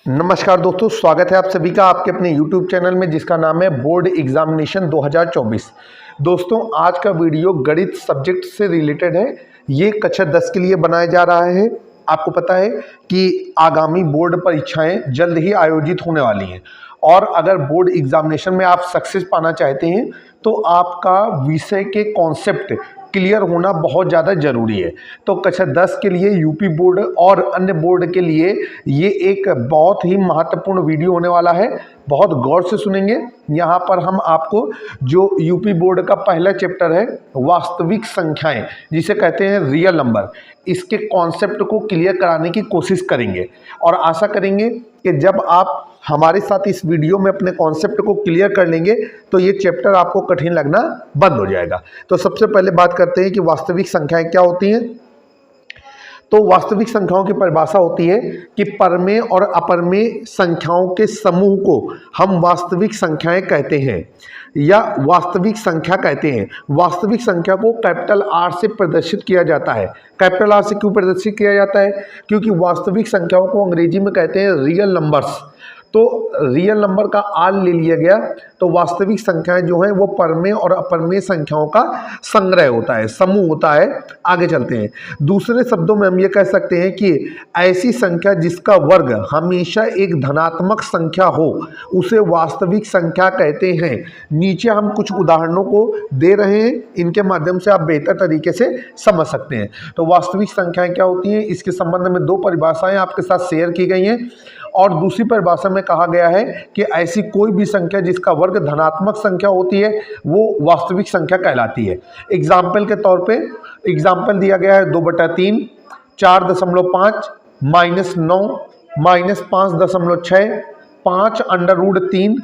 नमस्कार दोस्तों, स्वागत है आप सभी का आपके अपने YouTube चैनल में जिसका नाम है बोर्ड एग्जामिनेशन 2024। दोस्तों, आज का वीडियो गणित सब्जेक्ट से रिलेटेड है। ये कक्षा 10 के लिए बनाया जा रहा है। आपको पता है कि आगामी बोर्ड परीक्षाएं जल्द ही आयोजित होने वाली हैं और अगर बोर्ड एग्जामिनेशन में आप सक्सेस पाना चाहते हैं तो आपका विषय के कॉन्सेप्ट क्लियर होना बहुत ज़्यादा ज़रूरी है। तो कक्षा 10 के लिए यूपी बोर्ड और अन्य बोर्ड के लिए ये एक बहुत ही महत्वपूर्ण वीडियो होने वाला है। बहुत गौर से सुनेंगे। यहाँ पर हम आपको जो यूपी बोर्ड का पहला चैप्टर है वास्तविक संख्याएं, जिसे कहते हैं रियल नंबर, इसके कॉन्सेप्ट को क्लियर कराने की कोशिश करेंगे और आशा करेंगे कि जब आप हमारे साथ इस वीडियो में अपने कॉन्सेप्ट को क्लियर कर लेंगे तो ये चैप्टर आपको कठिन लगना बंद हो जाएगा। तो सबसे पहले बात करते हैं कि वास्तविक संख्याएं क्या होती हैं। तो वास्तविक संख्याओं की परिभाषा होती है कि परमेय और अपरमेय संख्याओं के समूह को हम वास्तविक संख्याएं कहते हैं या वास्तविक संख्या कहते हैं। वास्तविक संख्या को कैपिटल आर से प्रदर्शित किया जाता है। कैपिटल आर से क्यों प्रदर्शित किया जाता है? क्योंकि वास्तविक संख्याओं को अंग्रेजी में कहते हैं रियल नंबर्स। तो रियल नंबर का आर ले लिया गया। तो वास्तविक संख्याएं जो हैं वो परमेय और अपरमेय संख्याओं का संग्रह होता है, समूह होता है। आगे चलते हैं। दूसरे शब्दों में हम ये कह सकते हैं कि ऐसी संख्या जिसका वर्ग हमेशा एक धनात्मक संख्या हो उसे वास्तविक संख्या कहते हैं। नीचे हम कुछ उदाहरणों को दे रहे हैं, इनके माध्यम से आप बेहतर तरीके से समझ सकते हैं। तो वास्तविक संख्याएं क्या होती हैं, इसके संबंध में दो परिभाषाएं आपके साथ शेयर की गई हैं और दूसरी परिभाषा में कहा गया है कि ऐसी कोई भी संख्या जिसका वर्ग धनात्मक संख्या होती है वो वास्तविक संख्या कहलाती है। एग्जाम्पल के तौर पे एग्जाम्पल दिया गया है 2/3, 4.5, -9, -5.6, 5√3,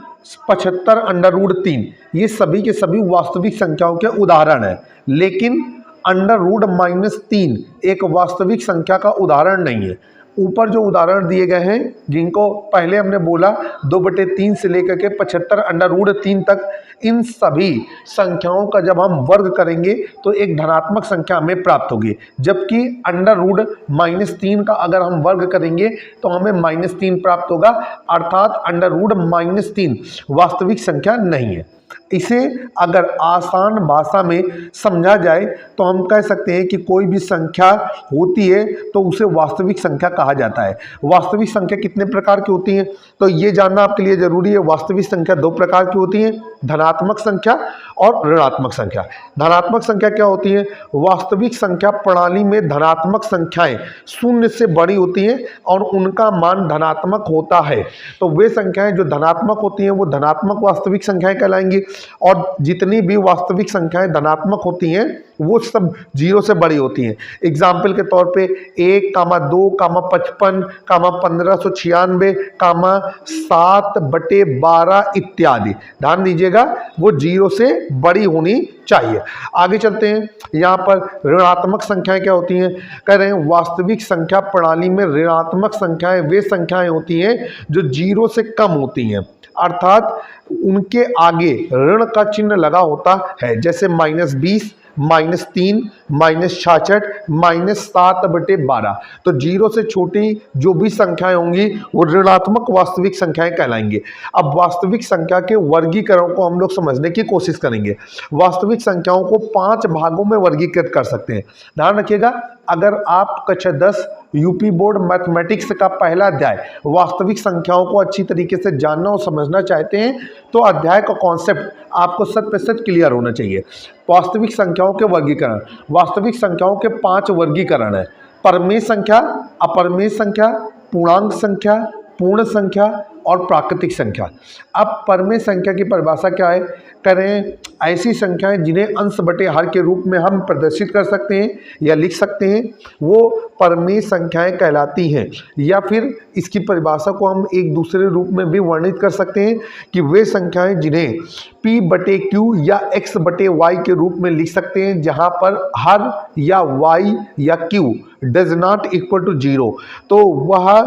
75√3। ये सभी के सभी वास्तविक संख्याओं के उदाहरण हैं। लेकिन √-3 एक वास्तविक संख्या का उदाहरण नहीं है। ऊपर जो उदाहरण दिए गए हैं जिनको पहले हमने बोला 2/3 से लेकर के 75√3 तक, इन सभी संख्याओं का जब हम वर्ग करेंगे तो एक धनात्मक संख्या हमें प्राप्त होगी, जबकि √-3 का अगर हम वर्ग करेंगे तो हमें -3 प्राप्त होगा, अर्थात √-3 वास्तविक संख्या नहीं है। इसे अगर आसान भाषा में समझा जाए तो हम कह सकते हैं कि कोई भी संख्या होती है तो उसे वास्तविक संख्या कहा जाता है। वास्तविक संख्या कितने प्रकार की होती हैं तो ये जानना आपके लिए जरूरी है। वास्तविक संख्या दो प्रकार की होती हैं, धनात्मक संख्या और ऋणात्मक संख्या। धनात्मक संख्या क्या होती है? वास्तविक संख्या प्रणाली में धनात्मक संख्याएं शून्य से बड़ी होती हैं और उनका मान धनात्मक होता है। तो वे संख्याएं जो धनात्मक होती हैं वो धनात्मक वास्तविक संख्याएं कहलाएंगी और जितनी भी वास्तविक संख्याएं धनात्मक होती हैं वो सब 0 से बड़ी होती हैं। एग्जाम्पल के तौर पे 1, 2, 55, 1596, 7/12 इत्यादि। ध्यान दीजिएगा वो 0 से बड़ी होनी चाहिए। आगे चलते हैं। यहाँ पर ऋणात्मक संख्याएं क्या होती हैं? कह रहे हैं वास्तविक संख्या प्रणाली में ऋणात्मक संख्याएं वे संख्याएं होती हैं जो 0 से कम होती हैं, अर्थात उनके आगे ऋण का चिन्ह लगा होता है, जैसे -20, -3, -66, -7/12। तो 0 से छोटी जो भी संख्याएं होंगी वो ऋणात्मक वास्तविक संख्याएं कहलाएंगी। अब वास्तविक संख्या के वर्गीकरण को हम लोग समझने की कोशिश करेंगे। वास्तविक संख्याओं को 5 भागों में वर्गीकृत कर सकते हैं। ध्यान रखिएगा, अगर आप कक्षा 10 यूपी बोर्ड मैथमेटिक्स का पहला अध्याय वास्तविक संख्याओं को अच्छी तरीके से जानना और समझना चाहते हैं तो अध्याय का कॉन्सेप्ट आपको 100% क्लियर होना चाहिए। वास्तविक संख्याओं के वर्गीकरण। वास्तविक संख्याओं के 5 वर्गीकरण है: परमेय संख्या, अपरमेय संख्या, पूर्णांक संख्या, पूर्ण संख्या और प्राकृतिक संख्या। अब परमेय संख्या की परिभाषा क्या है? करें ऐसी संख्याएं जिन्हें अंश बटे हर के रूप में हम प्रदर्शित कर सकते हैं या लिख सकते हैं वो परमेय संख्याएं कहलाती हैं। या फिर इसकी परिभाषा को हम एक दूसरे रूप में भी वर्णित कर सकते हैं कि वे संख्याएं जिन्हें P/Q या X/Y के रूप में लिख सकते हैं, जहां पर हर या Y या Q does not equal to 0, तो वह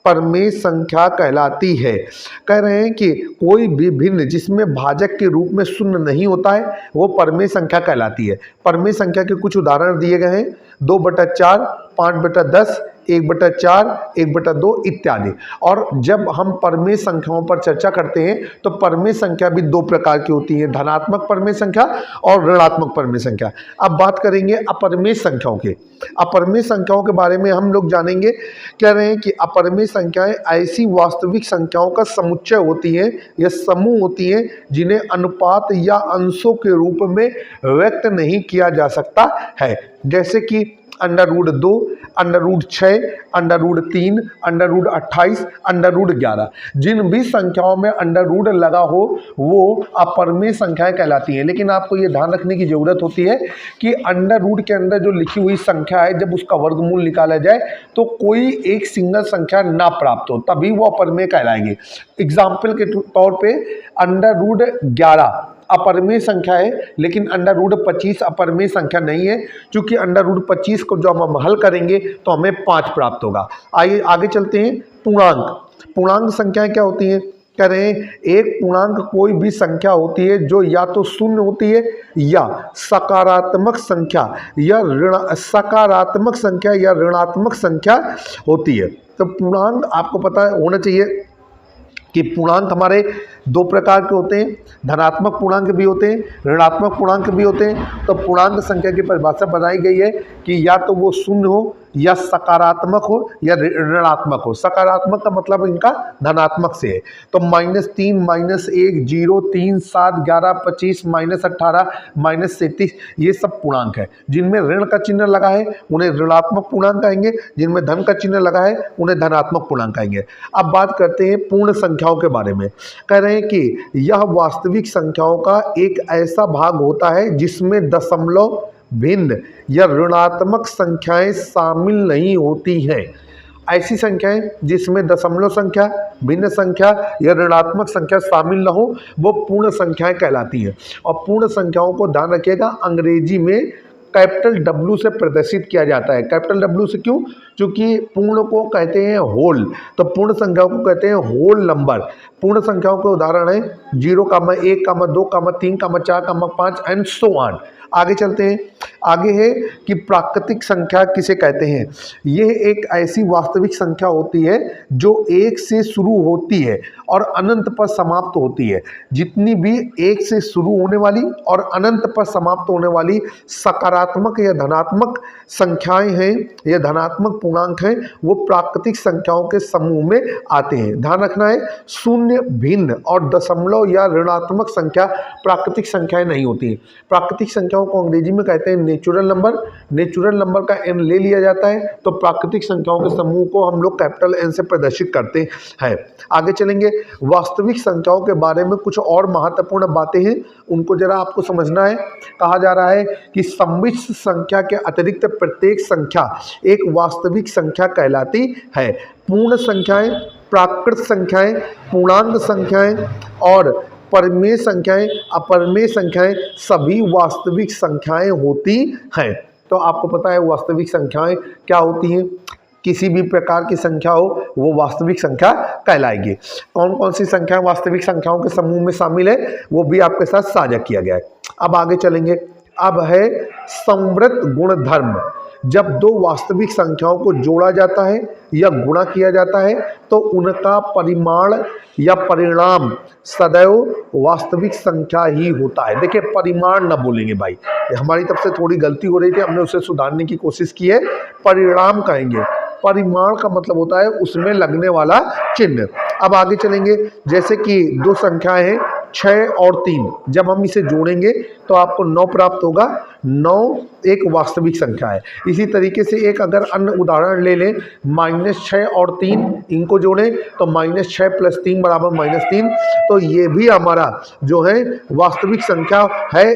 परमेय संख्या कहलाती है। कह रहे हैं कि कोई भी भिन्न जिसमें भाजक के रूप में शून्य नहीं होता है वो परमेय संख्या कहलाती है। परमेय संख्या के कुछ उदाहरण दिए गए हैं। 2/4, 5/10, 1/4, 1/2 इत्यादि। और जब हम परमेय संख्याओं पर चर्चा करते हैं तो परमेय संख्या भी दो प्रकार की होती है, धनात्मक परमेय संख्या और ऋणात्मक परमेय संख्या। अब बात करेंगे अपरमेय संख्याओं के। अपरमेय संख्याओं के बारे में हम लोग जानेंगे। कह रहे हैं कि अपरमेय संख्याएं ऐसी वास्तविक संख्याओं का समुच्चय होती हैं या समूह होती हैं जिन्हें अनुपात या अंशों के रूप में व्यक्त नहीं किया जा सकता है, जैसे कि √2, √6, √3, √28, √11। जिन भी संख्याओं में अंडर लगा हो वो अपरमेय संख्याएं कहलाती हैं। लेकिन आपको ये ध्यान रखने की जरूरत होती है कि अंडर के अंदर जो लिखी हुई संख्या है, जब उसका वर्गमूल निकाला जाए तो कोई एक सिंगल संख्या ना प्राप्त हो, तभी वो अपरमेय कहलाएगी। एग्जाम्पल के तौर पे √11 अपरमेय संख्या है, लेकिन √25 अपरमेय संख्या नहीं है, क्योंकि √25 को जब हम हल करेंगे तो हमें 5 प्राप्त होगा। आइए आगे चलते हैं। पूर्णांक। पूर्णांक संख्याएं क्या होती हैं? कह रहे हैं एक पूर्णांक कोई भी संख्या होती है जो या तो शून्य होती है या सकारात्मक संख्या या सकारात्मक संख्या या ऋणात्मक संख्या होती है। तो पूर्णांक आपको पता होना चाहिए कि पूर्णांक हमारे दो प्रकार के होते हैं, धनात्मक पूर्णांक भी होते हैं, ऋणात्मक पूर्णांक भी होते हैं। तो पूर्णांक संख्या की परिभाषा बनाई गई है कि या तो वो शून्य हो या सकारात्मक हो या ऋणात्मक हो। सकारात्मक का मतलब इनका धनात्मक से है। तो -3, -1, 0, 3, 7, 11, 25, -18, -37 ये सब पूर्णांक है। जिनमें ऋण का चिन्ह लगा है उन्हें ऋणात्मक पूर्णांक कहेंगे, जिनमें धन का चिन्ह लगा है उन्हें धनात्मक पूर्णांक कहेंगे। अब बात करते हैं पूर्ण संख्याओं के बारे में। कह रहे हैं कि यह वास्तविक संख्याओं का एक ऐसा भाग होता है जिसमें दशमलव, भिन्न या ऋणात्मक संख्याएं शामिल नहीं होती हैं। ऐसी संख्याएं जिसमें दशमलव संख्या, भिन्न संख्या या ऋणात्मक संख्या शामिल न हो वो पूर्ण संख्याएं कहलाती हैं। और पूर्ण संख्याओं को ध्यान रखिएगा, अंग्रेजी में कैपिटल W से प्रदर्शित किया जाता है। कैपिटल W से क्यों? क्योंकि पूर्ण को कहते हैं होल, तो पूर्ण संख्याओं को कहते हैं होल नंबर। पूर्ण संख्याओं के उदाहरण है 0, 1, 2, 3, 4, 5 एंड सो ऑन। आगे चलते हैं। आगे है कि प्राकृतिक संख्या किसे कहते हैं? यह एक ऐसी वास्तविक संख्या होती है जो 1 से शुरू होती है और अनंत पर समाप्त होती है। जितनी भी 1 से शुरू होने वाली और अनंत पर समाप्त होने वाली सकारात्मक या धनात्मक संख्याएं हैं या धनात्मक पूर्णांक हैं वो प्राकृतिक संख्याओं के समूह में आते हैं। ध्यान रखना है, शून्य, भिन्न और दशमलव या ऋणात्मक संख्या प्राकृतिक संख्याएं नहीं होती। प्राकृतिक संख्याओं को अंग्रेजी में कहते हैं नेचुरल नंबर। नेचुरल नंबर का n ले लिया जाता है तो प्राकृतिक संख्याओं के समूह को हम लोग कैपिटल N से प्रदर्शित करते हैं। आगे चलेंगे। वास्तविक संख्याओं के बारे में कुछ और महत्वपूर्ण बातें हैं, उनको जरा आपको समझना है। कहा जा रहा है कि सम्मिश्र संख्या के अतिरिक्त प्रत्येक संख्या एक वास्तविक संख्या कहलाती है। पूर्ण संख्याएं, प्राकृत संख्याएं, पूर्णांक संख्याएं और परमेय संख्याएं, अपरमेय संख्याएं सभी वास्तविक संख्याएं होती हैं। तो आपको पता है वास्तविक संख्याएं क्या होती हैं? किसी भी प्रकार की संख्या हो वो वास्तविक संख्या कहलाएगी। कौन कौन सी संख्याएं वास्तविक संख्याओं के समूह में शामिल है वो भी आपके साथ साझा किया गया है। अब आगे चलेंगे। अब है संवृत गुणधर्म। जब दो वास्तविक संख्याओं को जोड़ा जाता है या गुणा किया जाता है तो उनका परिमाण या परिणाम सदैव वास्तविक संख्या ही होता है। देखिए, परिमाण ना बोलेंगे भाई, हमारी तरफ से थोड़ी गलती हो रही थी, हमने उसे सुधारने की कोशिश की है। परिणाम कहेंगे। परिमाण का मतलब होता है उसमें लगने वाला चिन्ह। अब आगे चलेंगे। जैसे कि दो संख्याएं हैं 6 और 3, जब हम इसे जोड़ेंगे तो आपको 9 प्राप्त होगा। 9 एक वास्तविक संख्या है। इसी तरीके से एक अगर अन्य उदाहरण ले लें, -6 और 3, इनको जोड़ें तो -6 + 3 = -3, तो ये भी हमारा जो है वास्तविक संख्या है।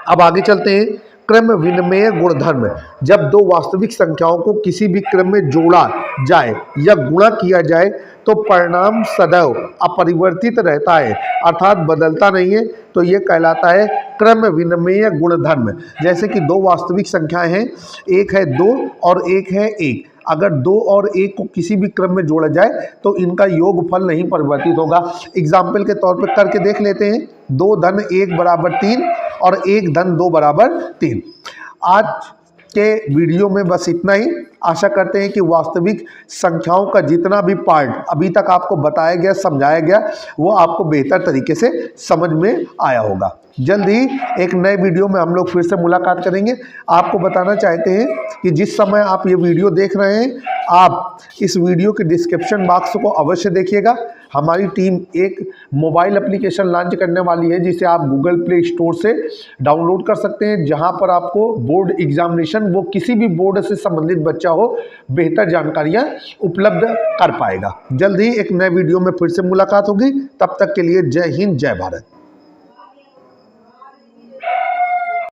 अब आगे चलते हैं। क्रम विनिमय गुणधर्म। जब दो वास्तविक संख्याओं को किसी भी क्रम में जोड़ा जाए या गुणा किया जाए तो परिणाम सदैव अपरिवर्तित रहता है, अर्थात बदलता नहीं है। तो ये कहलाता है क्रम विनिमय गुणधर्म। जैसे कि दो वास्तविक संख्याएं हैं, एक है 2 और एक है 1। अगर 2 और 1 को किसी भी क्रम में जोड़ा जाए तो इनका योगफल नहीं परिवर्तित होगा। एग्जाम्पल के तौर पर करके देख लेते हैं। 2 धन 1 = 3 और 1 धन 2 = 3। आज के वीडियो में बस इतना ही। आशा करते हैं कि वास्तविक संख्याओं का जितना भी पार्ट अभी तक आपको बताया गया, समझाया गया, वो आपको बेहतर तरीके से समझ में आया होगा। जल्द ही एक नए वीडियो में हम लोग फिर से मुलाकात करेंगे। आपको बताना चाहते हैं कि जिस समय आप ये वीडियो देख रहे हैं, आप इस वीडियो के डिस्क्रिप्शन बॉक्स को अवश्य देखिएगा। हमारी टीम एक मोबाइल एप्लीकेशन लॉन्च करने वाली है जिसे आप गूगल प्ले स्टोर से डाउनलोड कर सकते हैं, जहां पर आपको बोर्ड एग्जामिनेशन, वो किसी भी बोर्ड से संबंधित बच्चा हो, बेहतर जानकारियां उपलब्ध कर पाएगा। जल्द ही एक नए वीडियो में फिर से मुलाकात होगी। तब तक के लिए जय हिंद, जय भारत।